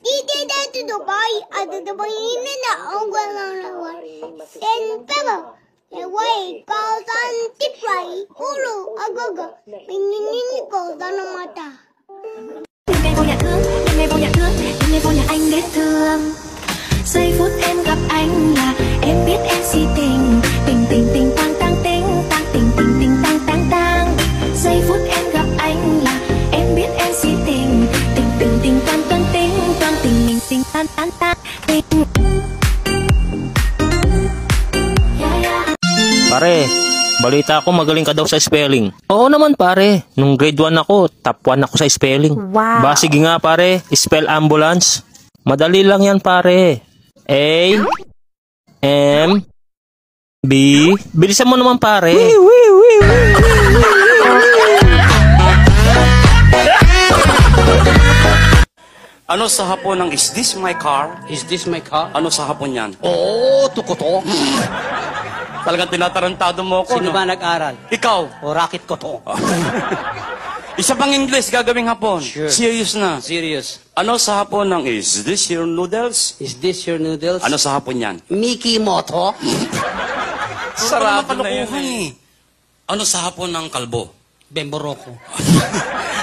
Dito to Dubai, at the Dubai na ang gano'n. Then, pero, way, kautan tipay, ulo, agaga, pininin ko sa mata. Đêm ngày vô nhà thương, đêm ngày vô nhà thương, đêm ngày vô nhà anh để thương. Giây phút em gặp anh là em biết em si tình, tình tình tình tang tang tình, tang tình tình tình tang tang tang. Giây phút em gặp anh là em biết em si tình, tình tình tình tan tan tình, tan tình mình tình tan tan tan tình. Pare, balita ko magaling ka daw sa spelling. Oo naman pare, nung grade 1 ako, top 1 ako sa spelling. Wow. Ba sige nga pare, spell ambulance. Madali lang yan pare. A, M, B. Bilisan mo naman pare. Ano sa Hapon ng is this my car? Is this my car? Ano sa Hapon yan? Oo, tukoto. Talagang tinatarantado mo ako, Sino no? ba nag-aral? Ikaw. O racket ko to. Isa pang English gagawing Hapon. Sure. Serious na. Serious. Ano sa Hapon ng is this your noodles? Is this your noodles? Ano sa Hapon yan? Mickey Moto? Sarado na yan eh. Ano sa Hapon ng kalbo? Bemboroko.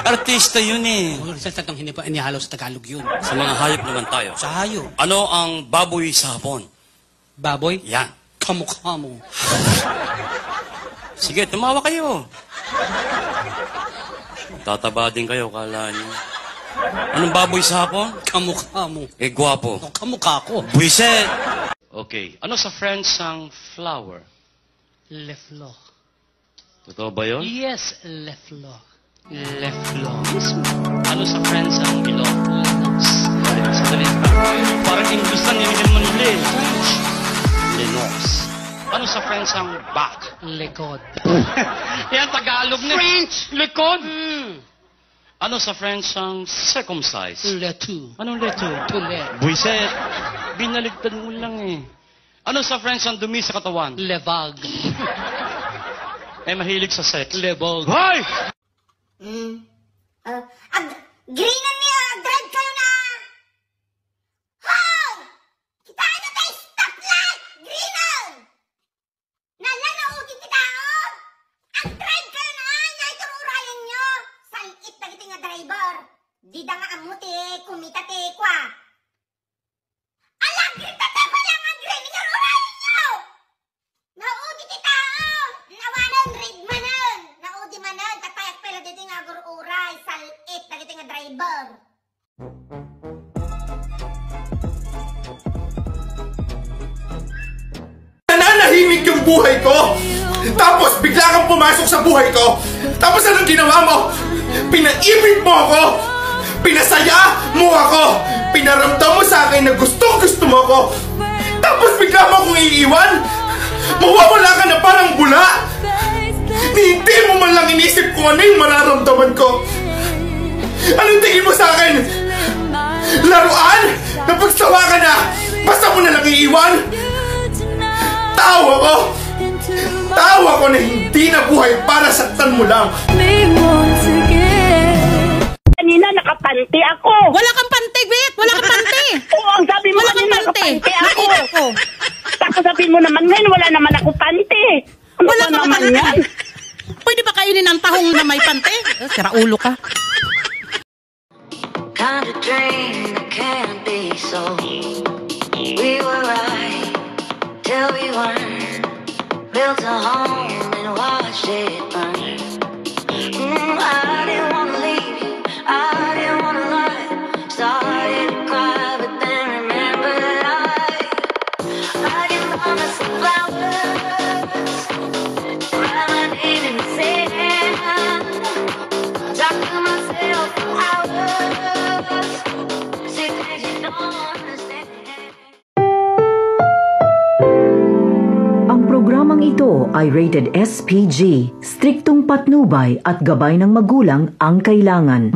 Artista yun eh. Sa tatang inihalo sa Tagalog yun. Sa mga hayop naman tayo. Sa hayo. Ano ang baboy sa Hapon? Baboy? Yan. Kamukha mo. Sige, tumawa kayo. Tataba din kayo, kala niyo. Anong baboy sa Hapon? Kamukha mo. Eh, gwapo. O, kamukha ko. Buiset! Okay. Ano sa French ang flower? Le fleur. Totoo ba yun? Yes, le fleur. Le fleur. Ano sa French ang ilong? Sandali. Parang English lang, nilagyan mo nila eh. Lenos. Ano sa French ang back? Lekod. Yan, Tagalog na. French! Likod? Ano sa French ang circumcise? Le tout. Anong leto? Toulet. Buiset. Binaligtad mo lang eh. Ano sa French ang dumi sa katawan? Le vague. Eh, mahilig sa sex. Le vague. Hoy! Greenan niya, dread kayo na! Hoy! Kitaan nyo tayo, stoplight! Greenan! Nananaugin kita, oh! Ang dread kayo na, naitururayan nyo! Salit na kita nga driver! Di da nga amuti, kumita te kwa! Alam, grita te ko lang ang green, itururayan nyo! Naudi kita, oh! Nawanan, read manan! Naudi manan, tatayak pala dito nga gururay, salit na kita nga driver! Nananahimik yung buhay ko! Tapos bigla kang pumasok sa buhay ko! Tapos anong ginawa mo? Pinaibig mo ako! Pinasaya mo ako! Pinaramdam mo sa akin na gustong-gusto mo ako! Tapos bigla mo akong iiwan! Mawawala ka na parang bula! Hindi mo man lang inisip kung ano yung mararamdaman ko! Anong tingin mo sa akin? Laruan? Napagsawa ka na! Basta mo na lang iiwan! Tawa ko! Tawa ko na hindi na buhay para saktan mo lang! Kanina nakapante ako. Wala kang pante, Bet! Wala kang pante! Oo, ang sabi mo Wala kang kanina pante! nakapante ako. Nakita ko! Tapos sabihin mo naman ngayon, wala naman ako pante. Ano Wala ba kang naman pante! yan? Pwede ba kainin ang tahong na may pante? Sira ulo ka. Kind of dream that can't be so. We were right till we weren't. Built a home and watched it burn. I didn't wanna leave you, I didn't wanna lie. Started to cry, but then remembered I can promise some flowers. Write my name in the sand. Talk to myself for hours. Say things you don't understand. Ang programang ito ay rated SPG. Striktong patnubay at gabay ng magulang ang kailangan.